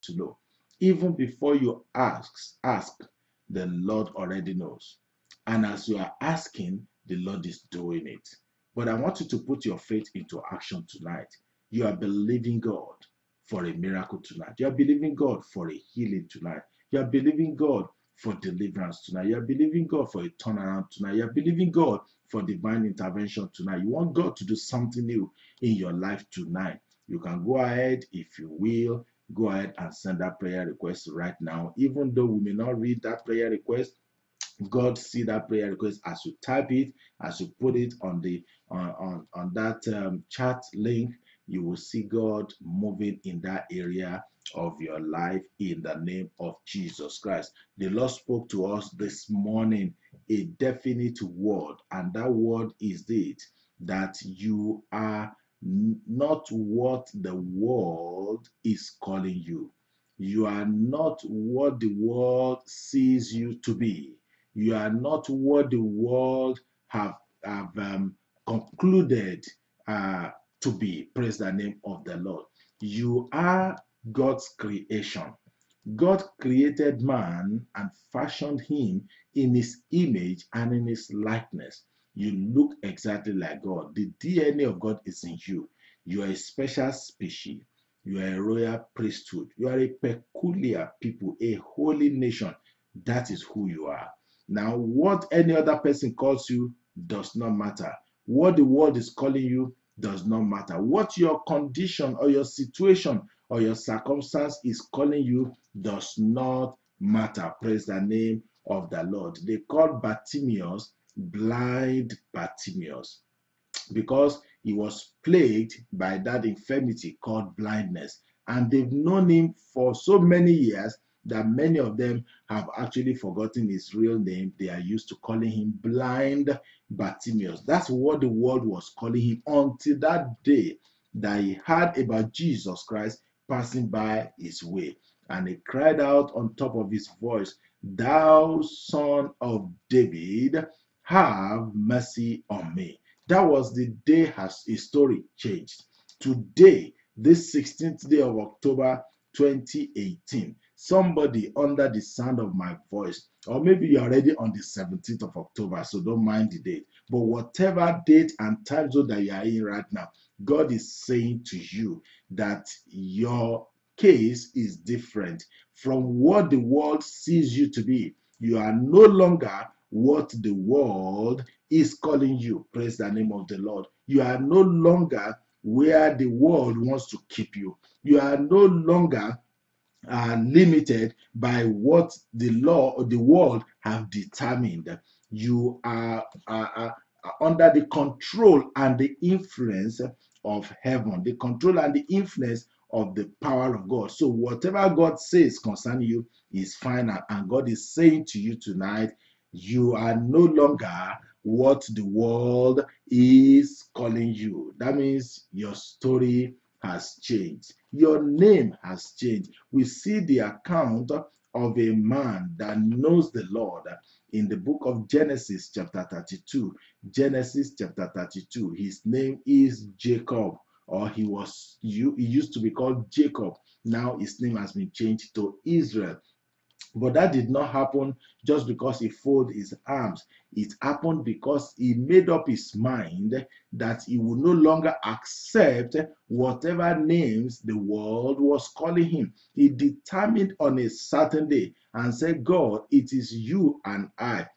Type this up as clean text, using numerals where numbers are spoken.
to know. Even before you ask, the Lord already knows. And as you are asking, the Lord is doing it. But I want you to put your faith into action tonight. You are believing God for a miracle tonight. You are believing God for a healing tonight. You are believing God for deliverance tonight. You are believing God for a turnaround tonight. You are believing God for divine intervention tonight. You want God to do something new in your life tonight. You can go ahead, if you will, go ahead and send that prayer request right now. Even though we may not read that prayer request, God see that prayer request as you type it, as you put it on the on that chat link. You will see God moving in that area of your life in the name of Jesus Christ. The Lord spoke to us this morning a definite word, and that word is this: that you are not what the world is calling you. You are not what the world sees you to be. You are not what the world have concluded to be. Praise the name of the Lord. You are God's creation. God created man and fashioned him in his image and in his likeness. You look exactly like God. The DNA of God is in you. You are a special species. You are a royal priesthood. You are a peculiar people, a holy nation. That is who you are. Now, what any other person calls you does not matter. What the world is calling you does not matter. What your condition or your situation or your circumstance is calling you does not matter. Praise the name of the Lord. They called Bartimaeus blind Bartimaeus because he was plagued by that infirmity called blindness. And they've known him for so many years that many of them have actually forgotten his real name. They are used to calling him blind Bartimaeus. That's what the world was calling him until that day that he heard about Jesus Christ passing by his way. And he cried out on top of his voice, "Thou son of David, have mercy on me." That was the day his story changed. Today, this 16th day of October 2018, somebody under the sound of my voice, or maybe you're already on the 17th of October, so don't mind the date, but whatever date and time zone that you are in right now, God is saying to you that your case is different from what the world sees you to be. You are no longer what the world is calling you. Praise the name of the Lord. You are no longer where the world wants to keep you. You are no longer limited by what the law or the world have determined. You are under the control and the influence of heaven, the control and the influence of the power of God. So whatever God says concerning you is final, and God is saying to you tonight, you are no longer what the world is calling you. That means your story has changed. Your name has changed. We see the account of a man that knows the Lord in the book of Genesis chapter 32. Genesis chapter 32. His name is Jacob, or he used to be called Jacob. Now his name has been changed to Israel. But that did not happen just because he folded his arms. It happened because he made up his mind that he would no longer accept whatever names the world was calling him. He determined on a certain day and said, "God, it is you and I